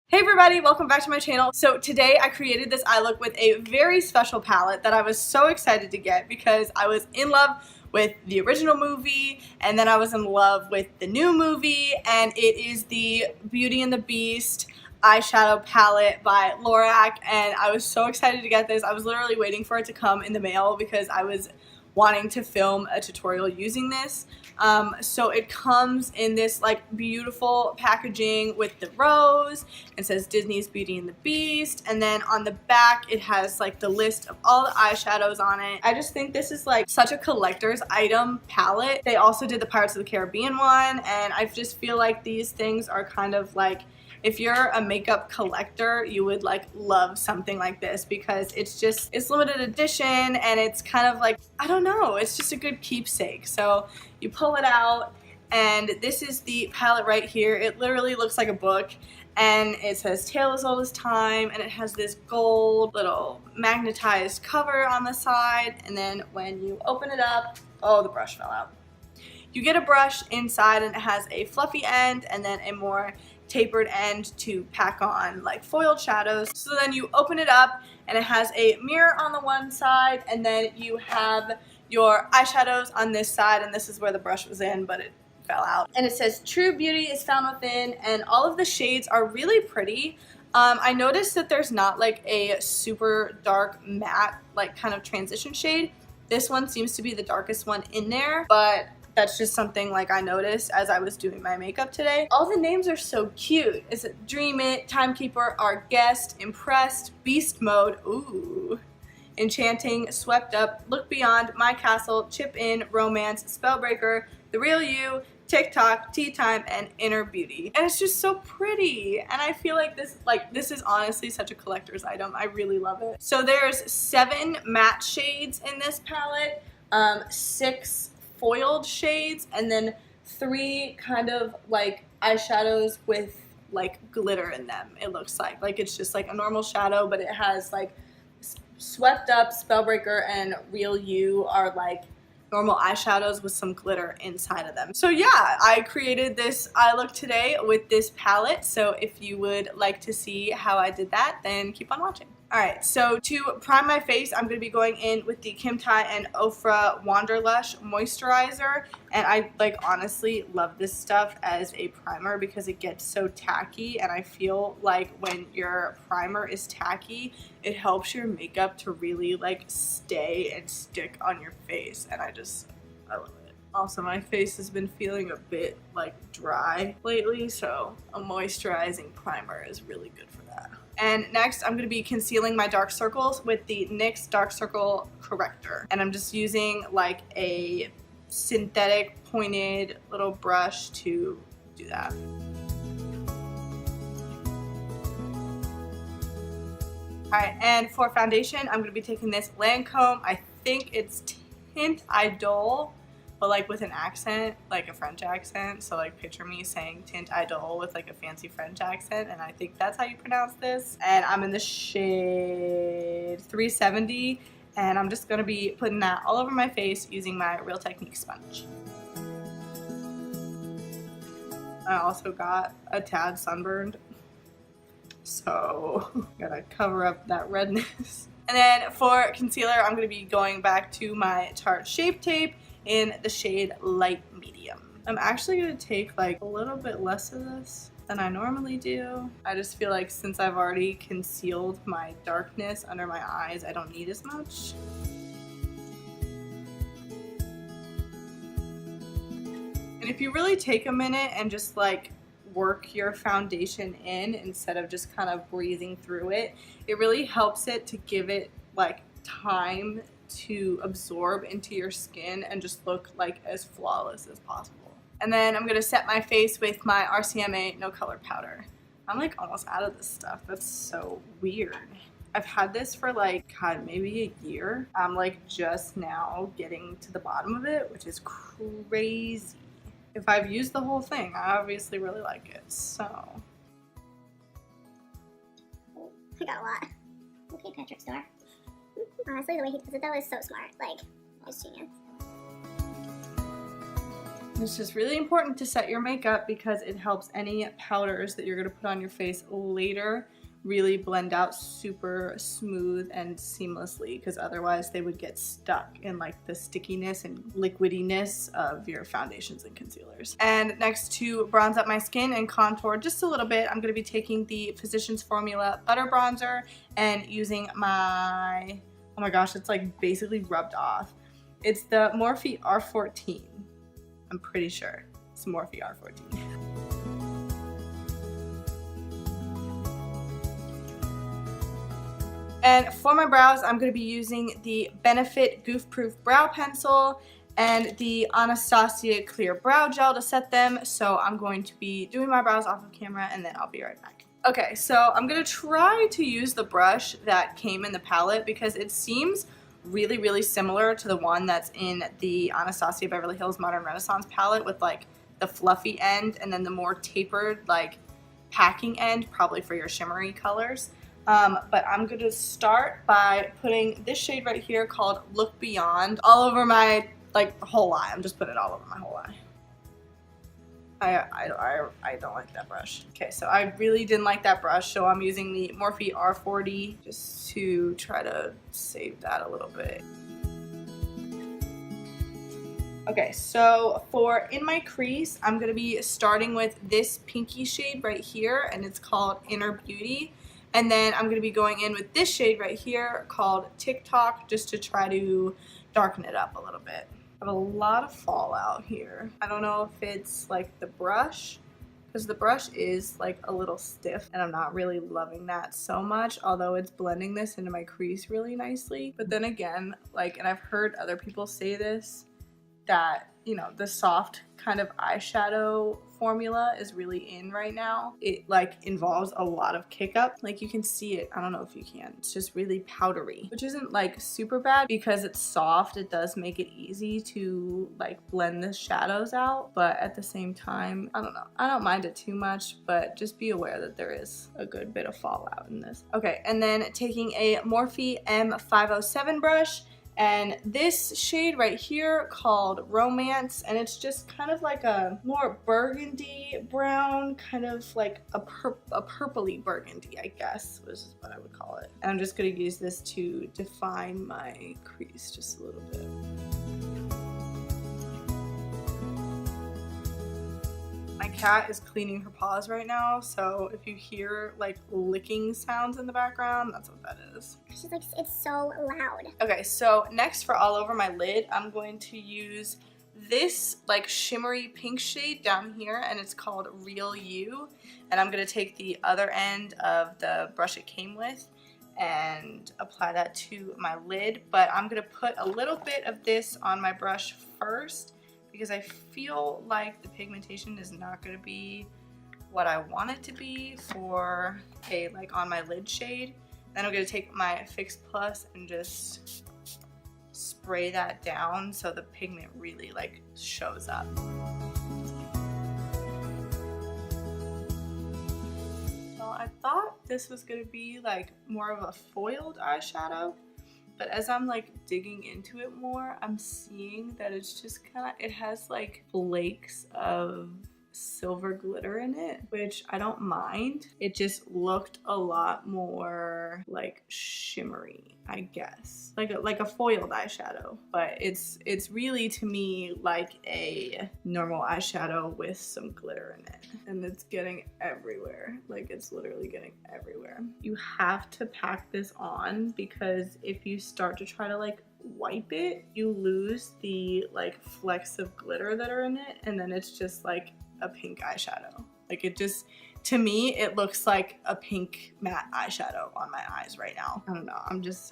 Hey everybody, welcome back to my channel. So today I created this eye look with a very special palette that I was so excited to get because I was in love with the original movie and then I was in love with the new movie, and it is the Beauty and the Beast eyeshadow palette by Lorac, and I was so excited to get this. I was literally waiting for it to come in the mail because I was wanting to film a tutorial using this. So it comes in this like beautiful packaging with the rose. It says Disney's Beauty and the Beast, and then on the back it has like the list of all the eyeshadows on it. I just think this is like such a collector's item palette. They also did the Pirates of the Caribbean one, and I just feel like these things are kind of like, if you're a makeup collector, you would like love something like this because it's limited edition and it's kind of like, I don't know, it's just a good keepsake. So you pull it out and this is the palette right here. It literally looks like a book and it says Tale as Old as Time, and it has this gold little magnetized cover on the side, and then when you open it up, oh, the brush fell out. You get a brush inside and it has a fluffy end and then a more tapered end to pack on like foiled shadows. So then you open it up and it has a mirror on the one side, and then you have your eyeshadows on this side, and this is where the brush was in but it fell out. And it says True Beauty is found within, and all of the shades are really pretty. I noticed that there's not like a super dark matte like kind of transition shade. This one seems to be the darkest one in there, but that's just something like I noticed as I was doing my makeup today. All the names are so cute. Is it Dream It, Timekeeper, Our Guest, Impressed, Beast Mode, ooh, Enchanting, Swept Up, Look Beyond, My Castle, Chip In, Romance, Spellbreaker, The Real You, TikTok, Tea Time, and Inner Beauty. And it's just so pretty. And I feel like this is honestly such a collector's item. I really love it. So there's 7 matte shades in this palette, 6 foiled shades, and then 3 kind of like eyeshadows with like glitter in them. It looks like it's just like a normal shadow, but it has like Swept Up, Spellbreaker, and Real You are like normal eyeshadows with some glitter inside of them. So yeah, I created this eye look today with this palette. So if you would like to see how I did that, then keep on watching. Alright, so to prime my face, I'm going to be going in with the Kim Tai and Ofra Wanderlush moisturizer, and I like honestly love this stuff as a primer because it gets so tacky, and I feel like when your primer is tacky, it helps your makeup to really like stay and stick on your face, and I love it. Also, my face has been feeling a bit like dry lately, so a moisturizing primer is really good for that. And next, I'm going to be concealing my dark circles with the NYX Dark Circle Corrector. And I'm just using like a synthetic pointed little brush to do that. Alright, and for foundation, I'm going to be taking this Lancome, I think it's Tint Idole, but like with an accent, like a French accent. So like picture me saying Tint Idole with like a fancy French accent, and I think that's how you pronounce this. And I'm in the shade 370, and I'm just gonna be putting that all over my face using my Real Technique sponge. I also got a tad sunburned, so gotta cover up that redness. And then for concealer, I'm gonna be going back to my Tarte Shape Tape in the shade Light Medium. I'm actually going to take like a little bit less of this than I normally do. I just feel like since I've already concealed my darkness under my eyes, I don't need as much. And if you really take a minute and just like work your foundation in instead of just kind of breezing through it, it really helps it to give it like time to absorb into your skin and just look like as flawless as possible. And then I'm gonna set my face with my RCMA No Color Powder. I'm like almost out of this stuff. That's so weird. I've had this for like, God, maybe a year. I'm like just now getting to the bottom of it, which is crazy. If I've used the whole thing, I obviously really like it, so. I got a lot. Okay, Patrick Store. Honestly, the way he does it though is so smart. Like, it's genius. It's just really important to set your makeup because it helps any powders that you're going to put on your face later really blend out super smooth and seamlessly, because otherwise they would get stuck in like the stickiness and liquidiness of your foundations and concealers. And next, to bronze up my skin and contour just a little bit, I'm going to be taking the Physicians Formula Butter Bronzer and using my, oh my gosh, it's like basically rubbed off. It's the Morphe R14. I'm pretty sure it's Morphe R14. And for my brows, I'm going to be using the Benefit Goof Proof Brow Pencil and the Anastasia Clear Brow Gel to set them. So I'm going to be doing my brows off of camera and then I'll be right back. Okay, so I'm going to try to use the brush that came in the palette because it seems really, really similar to the one that's in the Anastasia Beverly Hills Modern Renaissance palette, with like the fluffy end and then the more tapered like packing end, probably for your shimmery colors. But I'm going to start by putting this shade right here called Look Beyond all over my like whole eye. I'm just putting it all over my whole eye. I don't like that brush. Okay, so I really didn't like that brush, so I'm using the Morphe R40 just to try to save that a little bit. Okay, so for in my crease, I'm going to be starting with this pinky shade right here, and it's called Inner Beauty. And then I'm going to be going in with this shade right here called TikTok, just to try to darken it up a little bit. I have a lot of fallout here. I don't know if it's like the brush, because the brush is like a little stiff and I'm not really loving that so much, although it's blending this into my crease really nicely. But then again, like, and I've heard other people say this, that, you know, the soft kind of eyeshadow formula is really in right now. It like involves a lot of kick up. Like you can see it. I don't know if you can. It's just really powdery, which isn't like super bad because it's soft. It does make it easy to like blend the shadows out. But at the same time, I don't know. I don't mind it too much, but just be aware that there is a good bit of fallout in this. Okay, and then taking a Morphe M507 brush, and this shade right here called Romance, and it's just kind of like a more burgundy brown, kind of like a purpley burgundy, I guess, which is what I would call it. And I'm just going to use this to define my crease just a little bit. My cat is cleaning her paws right now, so if you hear like licking sounds in the background, that's what that is. She's like, it's so loud. Okay, so next for all over my lid, I'm going to use this like shimmery pink shade down here, and it's called Real You. And I'm going to take the other end of the brush it came with and apply that to my lid. But I'm going to put a little bit of this on my brush first, because I feel like the pigmentation is not going to be what I want it to be for a like on my lid shade. Then I'm going to take my Fix Plus and just spray that down so the pigment really like shows up. Well, I thought this was going to be like more of a foiled eyeshadow, but as I'm like digging into it more, I'm seeing that it's just kind of, it has like flakes of silver glitter in it, which I don't mind. It just looked a lot more like shimmery, I guess, like a foiled eyeshadow. But it's really to me like a normal eyeshadow with some glitter in it, and it's getting everywhere. Like it's literally getting everywhere. You have to pack this on, because if you start to try to like wipe it, you lose the like flecks of glitter that are in it, and then it's just like a pink eyeshadow. Like it just, to me, it looks like a pink matte eyeshadow on my eyes right now. I don't know,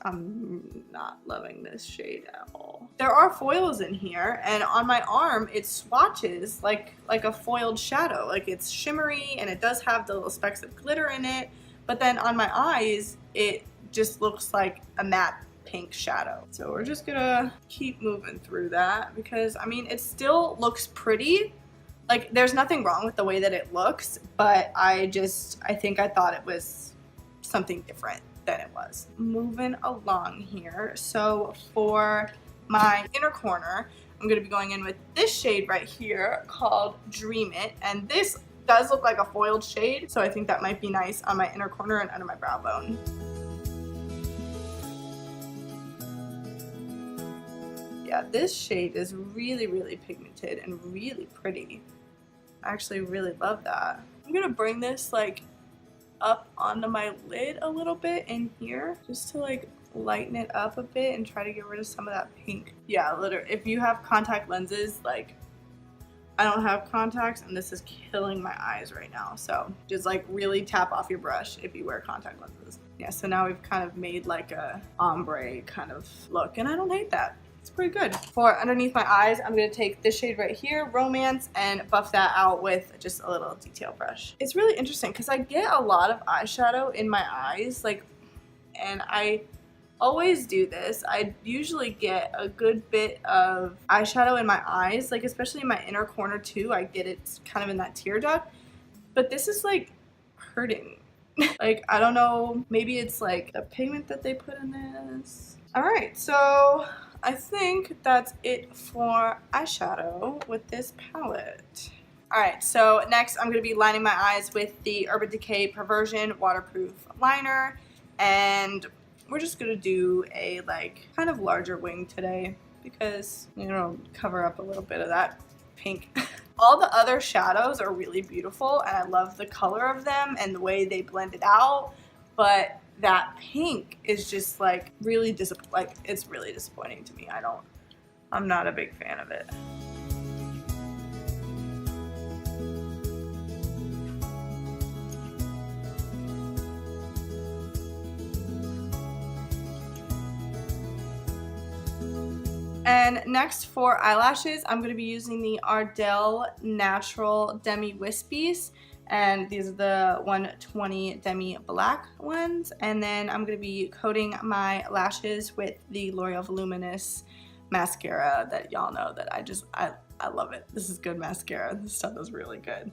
I'm not loving this shade at all. There are foils in here, and on my arm it swatches like a foiled shadow. Like it's shimmery and it does have the little specks of glitter in it, but then on my eyes it just looks like a matte pink shadow. So we're just gonna keep moving through that, because I mean it still looks pretty. Like there's nothing wrong with the way that it looks, but I think I thought it was something different than it was. Moving along here, so for my inner corner, I'm I'm going to be going in with this shade right here called Dream It, and this does look like a foiled shade, so I think that might be nice on my inner corner and under my brow bone. Yeah, this shade is really, really pigmented and really pretty. I actually really love that. I'm gonna bring this like up onto my lid a little bit in here just to like lighten it up a bit and try to get rid of some of that pink. Yeah, literally, if you have contact lenses, like I don't have contacts and this is killing my eyes right now, so just like really tap off your brush if you wear contact lenses. Yeah, so now we've kind of made like a ombre kind of look, and I don't hate that. It's pretty good. For underneath my eyes, I'm going to take this shade right here, Romance, and buff that out with just a little detail brush. It's really interesting because I get a lot of eyeshadow in my eyes, like, and I always do this. I usually get a good bit of eyeshadow in my eyes, like especially in my inner corner too. I get it kind of in that tear duct, but this is like hurting. Like, I don't know, maybe it's like the pigment that they put in this. All right, so I think that's it for eyeshadow with this palette. Alright, so next I'm going to be lining my eyes with the Urban Decay Perversion Waterproof Liner, and we're just going to do a like kind of larger wing today because, you know, cover up a little bit of that pink. All the other shadows are really beautiful and I love the color of them and the way they blend it out, but that pink is just like really it's really disappointing to me. I'm not a big fan of it. And next for eyelashes, I'm going to be using the Ardell Natural Demi Wispies. And these are the 120 Demi Black ones. And then I'm going to be coating my lashes with the L'Oreal Voluminous mascara that y'all know that I love it. This is good mascara. This stuff is really good.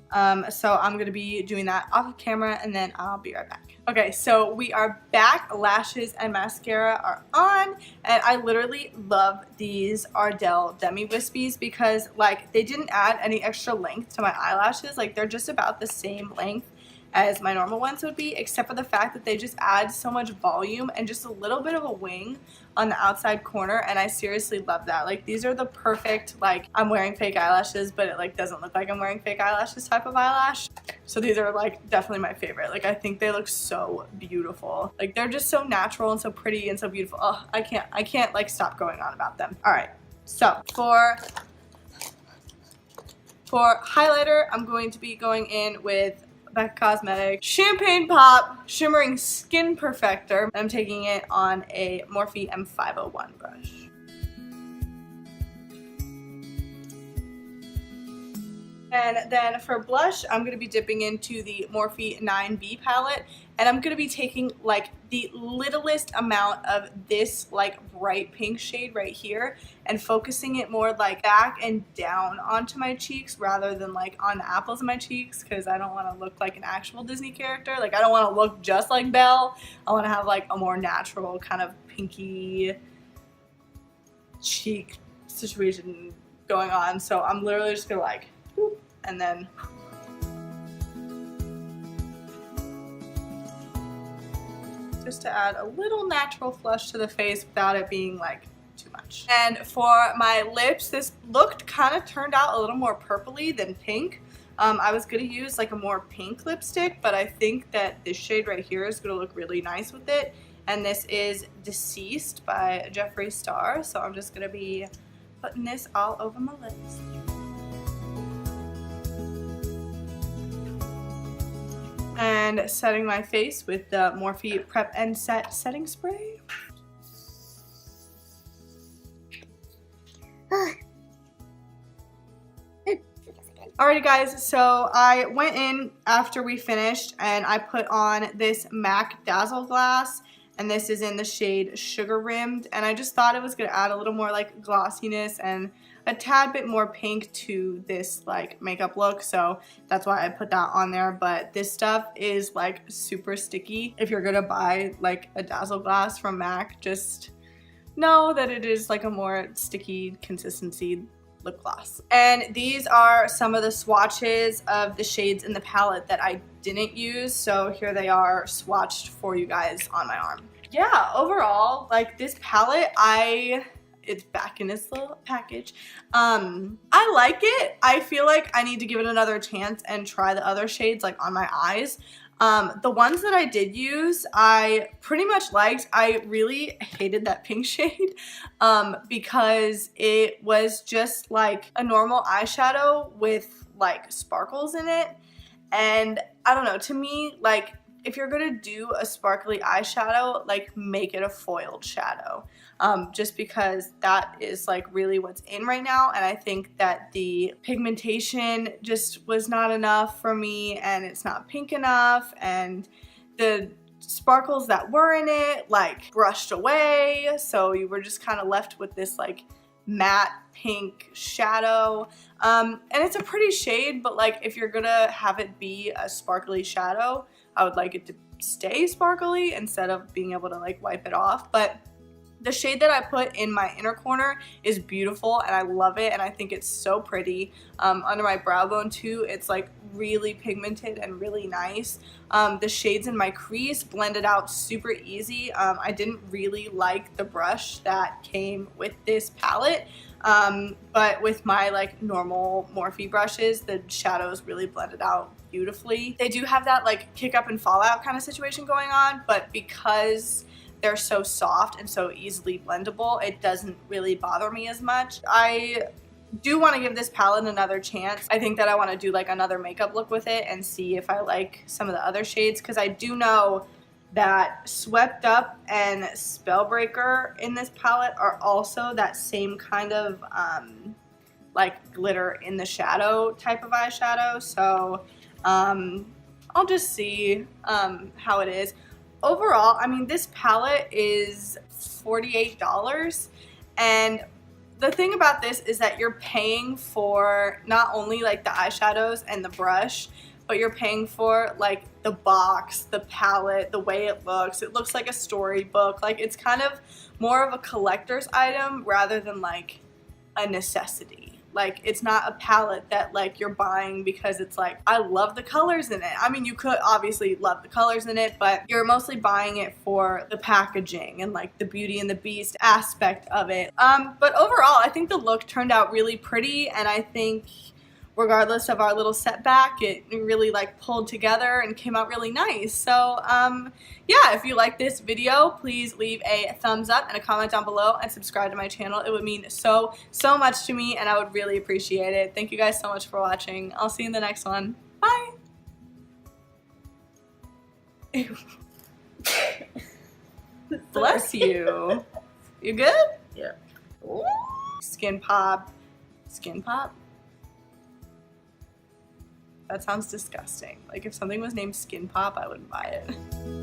So I'm going to be doing that off of camera and then I'll be right back. Okay, so we are back. Lashes and mascara are on, and I literally love these Ardell Demi Wispies because like they didn't add any extra length to my eyelashes. Like they're just about the same length as my normal ones would be, except for the fact that they just add so much volume and just a little bit of a wing on the outside corner, and I seriously love that. Like these are the perfect, like I'm wearing fake eyelashes but it like doesn't look like I'm wearing fake eyelashes type of eyelash. So these are like definitely my favorite. Like I think they look so beautiful. Like they're just so natural and so pretty and so beautiful. Oh, I can't like stop going on about them. All right, so for highlighter, I'm going to be going in with Becca Cosmetics Champagne Pop Shimmering Skin Perfector. I'm taking it on a Morphe M501 brush. And then for blush, I'm going to be dipping into the Morphe 9B palette, and I'm going to be taking like the littlest amount of this like bright pink shade right here and focusing it more like back and down onto my cheeks rather than like on the apples of my cheeks, because I don't want to look like an actual Disney character. Like I don't want to look just like Belle. I want to have like a more natural kind of pinky cheek situation going on. So I'm literally just going to like and then just to add a little natural flush to the face without it being like too much. And for my lips, this looked kind of turned out a little more purpley than pink. I was gonna use like a more pink lipstick, but I think that this shade right here is gonna look really nice with it. And this is Deceased by Jeffree Star, so I'm just gonna be putting this all over my lips. And setting my face with the Morphe Prep and Set Setting Spray. Alrighty guys, so I went in after we finished and I put on this MAC Dazzle Glass, and this is in the shade Sugar Rimmed, and I just thought it was going to add a little more like glossiness and a tad bit more pink to this like makeup look, so that's why I put that on there. But this stuff is like super sticky. If you're gonna buy like a Dazzle Glass from MAC, just know that it is like a more sticky consistency lip gloss. And these are some of the swatches of the shades in the palette that I didn't use. So here they are swatched for you guys on my arm. Yeah, overall, like this palette, it's back in its little package. I like it. I feel like I need to give it another chance and try the other shades like on my eyes. The ones that I did use, I pretty much liked. I really hated that pink shade because it was just like a normal eyeshadow with like sparkles in it. And I don't know, to me, like if you're gonna do a sparkly eyeshadow, like make it a foiled shadow. Just because that is like really what's in right now, and I think that the pigmentation just was not enough for me, and it's not pink enough, and the sparkles that were in it like brushed away, so you were just kind of left with this like matte pink shadow. And it's a pretty shade, but like if you're gonna have it be a sparkly shadow, I would like it to stay sparkly instead of being able to like wipe it off. But the shade that I put in my inner corner is beautiful and I love it, and I think it's so pretty. Under my brow bone too, it's like really pigmented and really nice. The shades in my crease blended out super easy. I didn't really like the brush that came with this palette, but with my like normal Morphe brushes, the shadows really blended out beautifully. They do have that like kick up and fall out kind of situation going on, but because they're so soft and so easily blendable, it doesn't really bother me as much. I do want to give this palette another chance. I think that I want to do like another makeup look with it and see if I like some of the other shades, because I do know that Swept Up and Spellbreaker in this palette are also that same kind of like glitter in the shadow type of eyeshadow. So I'll just see how it is. Overall, I mean, this palette is $48, and the thing about this is that you're paying for not only like the eyeshadows and the brush, but you're paying for like the box, the palette, the way it looks. It looks like a storybook. Like it's kind of more of a collector's item rather than like a necessity. Like it's not a palette that like you're buying because it's like, I love the colors in it. I mean, you could obviously love the colors in it, but you're mostly buying it for the packaging and like the Beauty and the Beast aspect of it. But overall, I think the look turned out really pretty, and I think regardless of our little setback, it really like pulled together and came out really nice. So yeah, if you like this video, please leave a thumbs up and a comment down below and subscribe to my channel. It would mean so much to me, and I would really appreciate it. Thank you guys so much for watching. I'll see you in the next one. Bye. Ew. Bless you. You good? Yeah. Ooh. Skin pop. Skin pop? That sounds disgusting. Like if something was named Skin Pop, I wouldn't buy it.